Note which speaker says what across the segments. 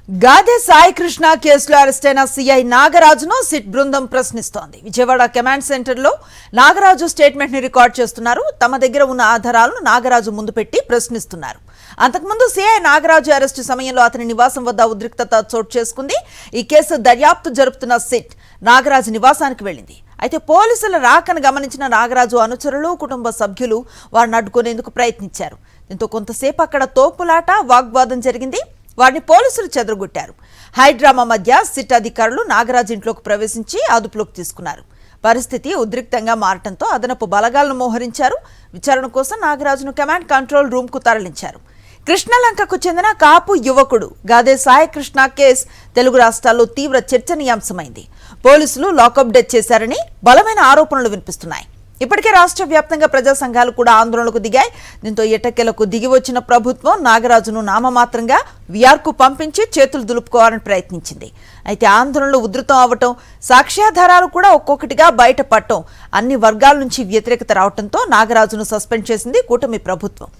Speaker 1: గాదే సాయి కృష్ణ కేసులో అరెస్ట్ అయిన CI నాగరాజును SIT బృందం ప్రశ్నిస్తోంది. విజయవాడ కమాండ్ సెంటర్లో నాగరాజు స్టేట్మెంట్ ని రికార్డ్ చేస్తున్నారు. తమ దగ్గర ఉన్న ఆధారాలను నాగరాజు ముందు పెట్టి ప్రశ్నిస్తున్నారు. అంతకుముందు సిఐ నాగరాజు అరెస్టు సమయంలో అతని నివాసం వద్ద ఉద్రిక్తత చోటు చేసుకుంది. ఈ కేసు దర్యాప్తు జరుపుతున్న సిట్ నాగరాజు నివాసానికి వెళ్లింది. అయితే పోలీసుల రాకను గమనించిన నాగరాజు అనుచరులు, కుటుంబ సభ్యులు వారిని అడ్డుకునేందుకు ప్రయత్నించారు. దీంతో కొంతసేపు అక్కడ తోపులాట, వాగ్వాదం జరిగింది. వారిని పోలీసులు చెదరగొట్టారు. హైడ్రామా మధ్య సిట్ అధికారులు నాగరాజు ఇంట్లోకి ప్రవేశించి అదుపులోకి తీసుకున్నారు. పరిస్థితి ఉద్రిక్తంగా మారటంతో అదనపు బలగాలను మోహరించారు. విచారణ కోసం నాగరాజును కమాండ్ కంట్రోల్ రూమ్ కు తరలించారు. కృష్ణలంకకు చెందిన కాపు యువకుడు గాదే సాయి కృష్ణ కేసు తెలుగు రాష్ట్రాల్లో తీవ్ర చర్చనీయాంశమైంది. పోలీసులు లాకప్ డెత్ చేశారని బలమైన ఆరోపణలు వినిపిస్తున్నాయి. ఇప్పటికే రాష్ట్ర వ్యాప్తంగా ప్రజా సంఘాలు కూడా ఆందోళనకు దిగాయి. దీంతో ఎట్టకేలకు దిగి వచ్చిన ప్రభుత్వం నాగరాజును నామమాత్రంగా విఆర్కు పంపించి చేతులు దులుపుకోవాలని ప్రయత్నించింది. అయితే ఆందోళనలు ఉధృతం అవటం, సాక్ష్యాధారాలు కూడా ఒక్కొక్కటిగా బయటపడటం, అన్ని వర్గాల నుంచి వ్యతిరేకత రావడంతో నాగరాజును సస్పెండ్ చేసింది కూటమి ప్రభుత్వం.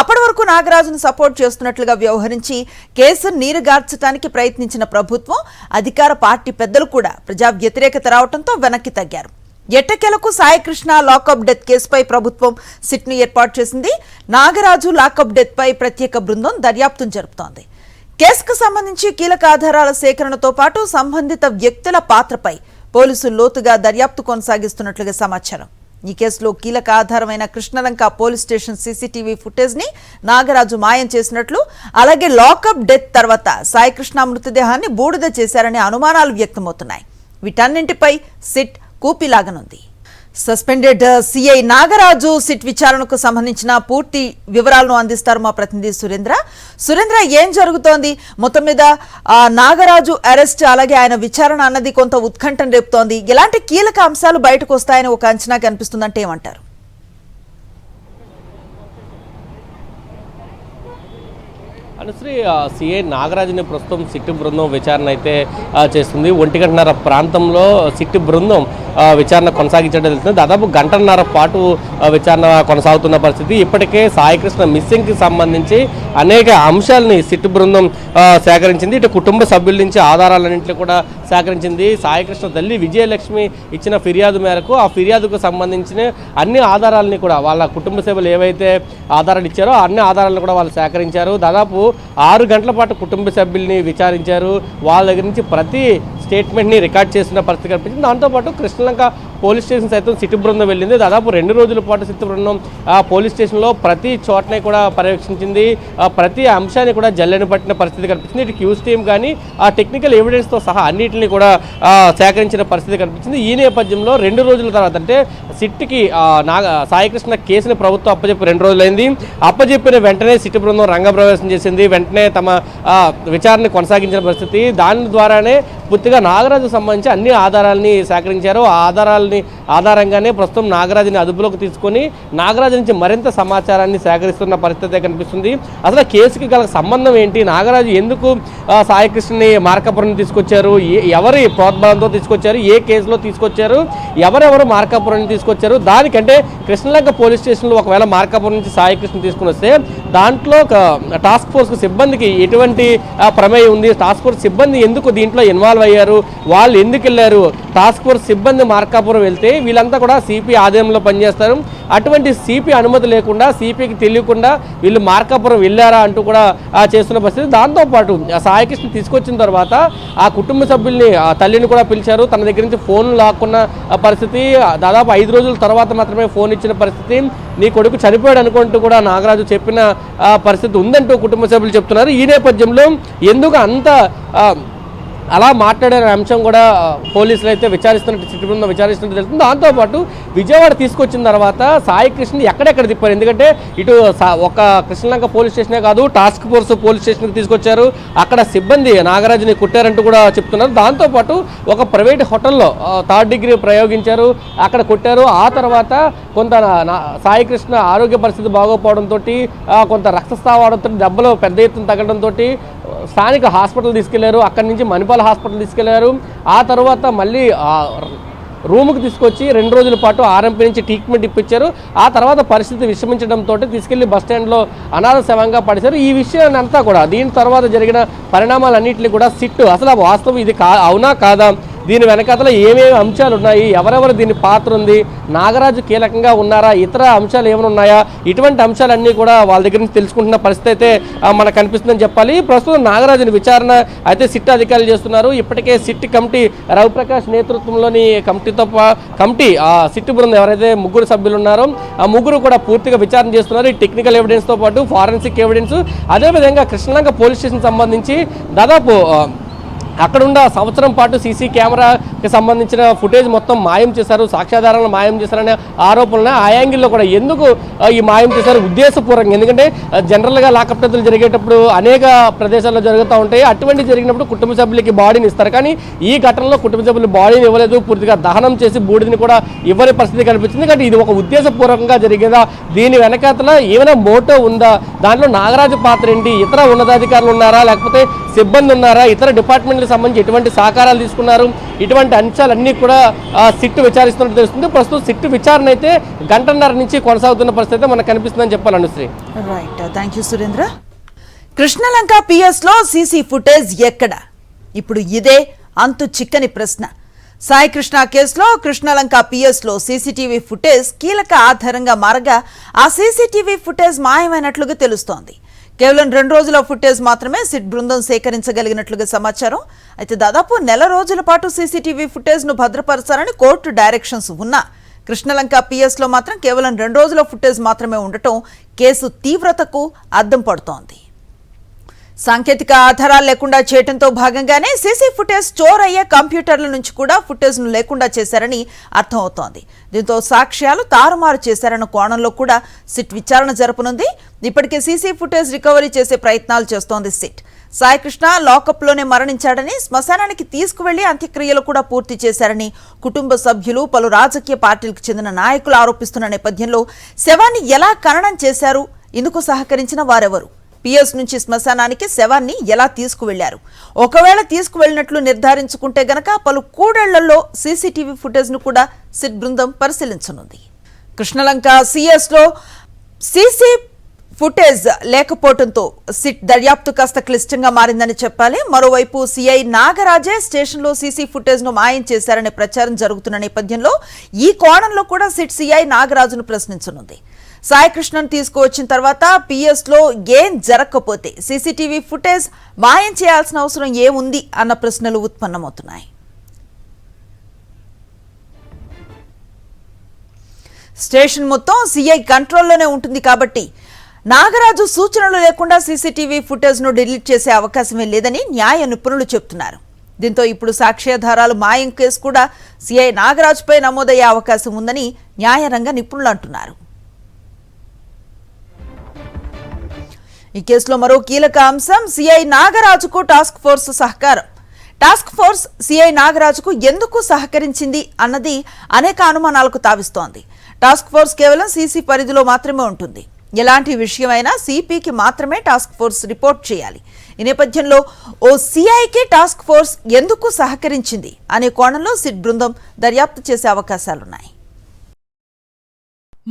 Speaker 1: అప్పటి వరకు నాగరాజును సపోర్ట్ చేస్తున్నట్లుగా వ్యవహరించి కేసును నీరుగార్చడానికి ప్రయత్నించిన ప్రభుత్వం, అధికార పార్టీ పెద్దలు కూడా ప్రజా వ్యతిరేకత రావడంతో వెనక్కి తగ్గారు. ఎట్టకేలకు సాయికృష్ణ లాకప్ డెత్ కేసుపై ప్రభుత్వం సిట్ను ఏర్పాటు చేసింది. నాగరాజు లాకప్ డెత్ పై ప్రత్యేక బృందం దర్యాప్తును జరుపుతోంది. కేసుకు సంబంధించి కీలక ఆధారాల సేకరణతో పాటు సంబంధిత వ్యక్తుల పాత్రపై పోలీసులు లోతుగా దర్యాప్తు కొనసాగిస్తున్నట్లుగా సమాచారం. ఈ కేసులో కీలక ఆధారమైన Krishnalanka police station CCTV footage ని నాగరాజు మాయం చేసినట్లు, అలాగే లాకప్ డెత్ తర్వాత సాయికృష్ణ మృతదేహాన్ని బూడిద చేశారనే అనుమానాలు వ్యక్తమవుతున్నాయి. వీటన్నింటిపై సిట్ కూపిలాగనుంది. సస్పెండెడ్ సిఐ నాగరాజు సిట్ విచారణకు సంబంధించిన పూర్తి వివరాలను అందిస్తారు మా ప్రతినిధి సురేంద్ర. ఏం జరుగుతోంది? మొత్తం మీద నాగరాజు అరెస్ట్, అలాగే ఆయన విచారణ అన్నది కొంత ఉత్కంఠను రేపుతోంది. ఎలాంటి కీలక అంశాలు బయటకు వస్తాయని ఒక అంచనా కనిపిస్తుందంటే ఏమంటారు?
Speaker 2: అనుశ్రీ, సిఐ నాగరాజుని ప్రస్తుతం సిట్ బృందం విచారణ అయితే చేస్తుంది. 1:30 ప్రాంతంలో సిట్ బృందం విచారణ కొనసాగించడం తెలుస్తుంది. దాదాపు గంటన్నర పాటు విచారణ కొనసాగుతున్న పరిస్థితి. ఇప్పటికే సాయికృష్ణ మిస్సింగ్కి సంబంధించి అనేక అంశాలని సిట్ బృందం సేకరించింది. ఇటు కుటుంబ సభ్యుల నుంచి ఆధారాలన్నింటినీ కూడా సేకరించింది. సాయికృష్ణ తల్లి విజయలక్ష్మి ఇచ్చిన ఫిర్యాదు మేరకు ఆ ఫిర్యాదుకు సంబంధించిన అన్ని ఆధారాలని కూడా వాళ్ళ కుటుంబ సభ్యులు ఏవైతే ఆధారాలు ఇచ్చారో అన్ని ఆధారాలను కూడా వాళ్ళు సేకరించారు. దాదాపు 6 గంటల పాటు కుటుంబ సభ్యుల్ని విచారించారు. వాళ్ళ దగ్గర నుంచి ప్రతి స్టేట్మెంట్ని రికార్డ్ చేసిన పరిస్థితి కనిపించింది. దాంతోపాటు కృష్ణలంక పోలీస్ స్టేషన్ సైతం సిట్ బృందం వెళ్ళింది. దాదాపు 2 రోజుల పాటు సిట్ బృందం పోలీస్ స్టేషన్లో ప్రతి చోటనే కూడా పర్యవేక్షించింది. ప్రతి అంశాన్ని కూడా జల్లెను పట్టిన పరిస్థితి కనిపించింది. ఇటు క్యూస్ టీమ్ కానీ ఆ టెక్నికల్ ఎవిడెన్స్తో సహా అన్నింటినీ కూడా సేకరించిన పరిస్థితి కనిపించింది. ఈ నేపథ్యంలో 2 రోజుల తర్వాత అంటే సిట్కి సాయికృష్ణ కేసుని ప్రభుత్వం అప్పచెప్పి 2 రోజులైంది. అప్పచెప్పిన వెంటనే సిట్ బృందం రంగప్రవేశం చేసింది. వెంటనే తమ విచారణ కొనసాగించిన పరిస్థితి. దాని ద్వారానే పూర్తిగా నాగరాజుకు సంబంధించి అన్ని ఆధారాలని సేకరించారు. ఆ ఆధారంగానే ప్రస్తుతం నాగరాజుని అదుపులోకి తీసుకొని నాగరాజు నుంచి మరింత సమాచారాన్ని సేకరిస్తున్న పరిస్థితి కనిపిస్తుంది. అసలు కేసుకి గల సంబంధం ఏంటి, నాగరాజు ఎందుకు సాయికృష్ణని మార్కాపురం తీసుకొచ్చారు, ఎవరి ప్రోద్బలంతో తీసుకొచ్చారు, ఏ కేసులో తీసుకొచ్చారు, ఎవరెవరు మార్కాపురం తీసుకొచ్చారు, దానికంటే కృష్ణలంక పోలీస్ స్టేషన్లో ఒకవేళ మార్కాపురం నుంచి సాయికృష్ణ తీసుకుని వస్తే దాంట్లో టాస్క్ ఫోర్స్ సిబ్బందికి ఎటువంటి ప్రమేయం ఉంది, టాస్క్ ఫోర్స్ సిబ్బంది ఎందుకు దీంట్లో ఇన్వాల్వ్ అయ్యారు, వాళ్ళు ఎందుకు వెళ్ళారు, టాస్క్ ఫోర్స్ సిబ్బంది మార్కాపురం వెళ్తే వీళ్ళంతా కూడా సిపి ఆధీనంలో పనిచేస్తారు, అటువంటి సిపి అనుమతి లేకుండా సిపికి తెలియకుండా వీళ్ళు మార్కాపురం వెళ్ళారా అంటూ కూడా చేస్తున్న పరిస్థితి. దాంతోపాటు సాయికృష్ణ తీసుకొచ్చిన తర్వాత ఆ కుటుంబ సభ్యుల్ని తల్లిని కూడా పిలిచారు. తన దగ్గర నుంచి ఫోన్ లాక్కున్న పరిస్థితి. దాదాపు 5 రోజుల తర్వాత మాత్రమే ఫోన్ ఇచ్చిన పరిస్థితి. నీ కొడుకు చనిపోయాడు అనుకుంటూ కూడా నాగరాజు చెప్పిన పరిస్థితి ఉందంటూ కుటుంబ సభ్యులు చెప్తున్నారు. ఈ నేపథ్యంలో ఎందుకు అంత అలా మాట్లాడే అంశం కూడా పోలీసులు అయితే విచారిస్తున్నట్టు సిట్ బృందం విచారిస్తున్నట్టు తెలుస్తుంది. దాంతోపాటు విజయవాడ తీసుకొచ్చిన తర్వాత సాయికృష్ణ ఎక్కడెక్కడ తిప్పారు, ఎందుకంటే ఇటు ఒక కృష్ణలంక పోలీస్ స్టేషనే కాదు టాస్క్ ఫోర్స్ పోలీస్ స్టేషన్కి తీసుకొచ్చారు. అక్కడ సిబ్బంది నాగరాజుని కుట్టారంటూ కూడా చెప్తున్నారు. దాంతోపాటు ఒక ప్రైవేట్ హోటల్లో 3rd డిగ్రీ ప్రయోగించారు, అక్కడ కొట్టారు. ఆ తర్వాత కొంత సాయికృష్ణ ఆరోగ్య పరిస్థితి బాగోపోవడంతో కొంత రక్తస్రావడంతో దెబ్బలు పెద్ద ఎత్తున తగ్గడంతో స్థానిక హాస్పిటల్ తీసుకెళ్లారు. అక్కడి నుంచి మణిపాల్ హాస్పిటల్ తీసుకెళ్లారు. ఆ తర్వాత మళ్ళీ రూముకు తీసుకొచ్చి 2 రోజుల పాటు ఆర్ఎంపీ నుంచి ట్రీట్మెంట్ ఇప్పించారు. ఆ తర్వాత పరిస్థితి విషమించడంతో తీసుకెళ్లి బస్టాండ్లో అనాథ శవంగా పడేశారు. ఈ విషయాన్ని అంతా కూడా దీని తర్వాత జరిగిన పరిణామాలన్నింటినీ కూడా సిట్ అసలు వాస్తవం ఇది అవునా కాదా, దీని వెనకాతల ఏమేమి అంశాలు ఉన్నాయి, ఎవరెవరు దీని పాత్ర ఉంది, నాగరాజు కీలకంగా ఉన్నారా, ఇతర అంశాలు ఏమైనా ఉన్నాయా, ఇటువంటి అంశాలన్నీ కూడా వాళ్ళ దగ్గర నుంచి తెలుసుకుంటున్న పరిస్థితి అయితే మనకు కనిపిస్తుందని చెప్పాలి. ప్రస్తుతం నాగరాజుని విచారణ అయితే సిట్ అధికారులు చేస్తున్నారు. ఇప్పటికే సిట్ కమిటీ రవిప్రకాష్ నేతృత్వంలోని కమిటీ సిట్ బృందం ఎవరైతే 3 సభ్యులు ఉన్నారో ఆ 3 కూడా పూర్తిగా విచారణ చేస్తున్నారు. ఈ టెక్నికల్ ఎవిడెన్స్తో పాటు ఫారెన్సిక్ ఎవిడెన్స్, అదేవిధంగా కృష్ణలంక పోలీస్ స్టేషన్ సంబంధించి దాదాపు అక్కడున్న సంవత్సరం పాటు సీసీ కెమెరాకి సంబంధించిన ఫుటేజ్ మొత్తం మాయం చేశారు, సాక్ష్యాధారాలను మాయం చేశారనే ఆరోపణలు ఆ యాంగిల్లో కూడా ఎందుకు ఈ మాయం చేశారు ఉద్దేశపూర్వకంగా, ఎందుకంటే జనరల్గా లాకప్ డెత్లు జరిగేటప్పుడు అనేక ప్రదేశాల్లో జరుగుతూ ఉంటాయి. అటువంటి జరిగినప్పుడు కుటుంబ సభ్యులకి బాడీని ఇస్తారు, కానీ ఈ ఘటనలో కుటుంబ సభ్యులు బాడీని ఇవ్వలేదు, పూర్తిగా దహనం చేసి బూడిదని కూడా ఇవ్వని పరిస్థితి కనిపించింది. కాబట్టి ఇది ఒక ఉద్దేశపూర్వకంగా జరిగేదా, దీని వెనకాతల ఏమైనా మోటో ఉందా, దాంట్లో నాగరాజు పాత్ర ఏంటి, ఇతర ఉన్నతాధికారులు ఉన్నారా, లేకపోతే సిబ్బంది ఉన్నారా, ఇతర డిపార్ట్మెంట్లకు సంబంధించి ఎటువంటి సహకారాలు తీసుకున్నారు, ఇటువంటి అంశాలన్నీ కూడా సిట్ విచారిస్తున్నట్టు తెలుస్తుంది. ప్రస్తుతం సిట్ విచారణ అయితే 1.5 గంటల నుంచి కొనసాగుతున్న పరిస్థితి మనకు కనిపిస్తుందని చెప్పాలి Anusri.
Speaker 1: Right, thank you Surendra. Krishnalanka PS లో సీసీ ఫుటేజ్ ఎక్కడ? ఇప్పుడు ఇదే అంతు చిక్కని ప్రశ్న. సాయి కృష్ణ కేసులో కృష్ణలంక పిఎస్ లో సీసీటీవీ ఫుటేజ్ కీలక ఆధారంగా మారగా ఆ సీసీటీవీ ఫుటేజ్ మాయమైనట్లుగా తెలుస్తోంది. కేవలం 2 రోజుల ఫుటేజ్ మాత్రమే సిట్ బృందం సేకరించగలిగినట్లుగా సమాచారం. అయితే దాదాపు 1 నెల రోజుల పాటు సీసీటీవీ ఫుటేజ్ ను భద్రపరచాలని కోర్టు డైరెక్షన్స్ ఉన్నా కృష్ణలంక పిఎస్ లో మాత్రం కేవలం 2 రోజుల ఫుటేజ్ మాత్రమే ఉండటం కేసు తీవ్రతకు అద్దం పడుతోంది. సాంకేతిక ఆధారాలు లేకుండా చేయడంతో భాగంగానే సీసీ ఫుటేజ్ స్టోర్ అయ్యే కంప్యూటర్ల నుంచి కూడా ఫుటేజ్ ను లేకుండా చేశారని అర్థమవుతోంది. దీంతో సాక్ష్యాలు తారుమారు చేశారన్న కోణంలో కూడా సిట్ విచారణ జరపనుంది. ఇప్పటికే సీసీ ఫుటేజ్ రికవరీ చేసే ప్రయత్నాలు చేస్తోంది సిట్. సాయికృష్ణ లాకప్లోనే మరణించాడని, శ్మశానానికి తీసుకువెళ్లి అంత్యక్రియలు కూడా పూర్తి చేశారని కుటుంబ సభ్యులు, పలు రాజకీయ పార్టీలకు చెందిన నాయకులు ఆరోపిస్తున్న నేపథ్యంలో శవాన్ని ఎలా ఖననం చేశారు, ఇందుకు సహకరించిన వారెవరు, పిఎస్ నుంచి శ్మశానానికి శవాన్ని ఎలా తీసుకువెళ్లారు, ఒకవేళ తీసుకువెళ్లినట్లు నిర్ధారించుకుంటే గనక పలు కూడళ్లలో సీసీటీవీ ఫుటేజ్ ను కూడా సిట్ బృందం పరిశీలించనుంది. కృష్ణలంక సిఎస్ లో సీసీ ఫుటేజ్ లేకపోవడంతో సిట్ దర్యాప్తు కాస్త క్లిష్టంగా మారిందని చెప్పాలి. మరోవైపు సిఐ నాగరాజే స్టేషన్లో సీసీ ఫుటేజ్ ను మాయం చేశారనే ప్రచారం జరుగుతున్న నేపథ్యంలో ఈ కోణంలో కూడా సిట్ సిఐ నాగరాజును ప్రశ్నించనుంది. సాయికృష్ణను తీసుకువచ్చిన తర్వాత పిఎస్ లో ఏం జరగకపోతే సీసీటీవీ ఫుటేజ్ మాయం చేయాల్సిన అవసరం ఏముంది అన్న ప్రశ్నలు ఉత్పన్నమవుతున్నాయి. స్టేషన్ మొత్తం సిఐ కంట్రోల్లోనే ఉంటుంది కాబట్టి నాగరాజు సూచనలు లేకుండా సీసీటీవీ ఫుటేజ్ ను డిలీట్ చేసే అవకాశమే లేదని న్యాయ నిపుణులు చెబుతున్నారు. దీంతో ఇప్పుడు సాక్ష్యాధారాలు మాయం కేసు కూడా సిఐ నాగరాజుపై నమోదయ్యే అవకాశం ఉందని న్యాయరంగ నిపుణులు అంటున్నారు. ఈ కేసులో మరో కీలక అంశం సిఐ నాగరాజుకు టాస్క్ ఫోర్స్ సహకారం. టాస్క్ ఫోర్స్ సిఐ నాగరాజుకు ఎందుకు సహకరించింది అన్నది అనేక అనుమానాలకు తావిస్తోంది. టాస్క్ ఫోర్స్ కేవలం సీసీ పరిధిలో మాత్రమే ఉంటుంది. ఎలాంటి విషయమైనా సిపికి మాత్రమే టాస్క్ ఫోర్స్ రిపోర్ట్ చేయాలి. ఈ నేపథ్యంలో ఓ సిఐకి టాస్క్ ఫోర్స్ ఎందుకు సహకరించింది అనే కోణంలో సిట్ బృందం దర్యాప్తు చేసే అవకాశాలున్నాయి.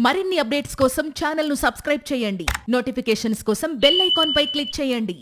Speaker 3: మరిన్ని అప్డేట్స్ కోసం ఛానల్ ను సబ్స్క్రైబ్ చేయండి. నోటిఫికేషన్స్ కోసం బెల్ ఐకాన్ పై క్లిక్ చేయండి.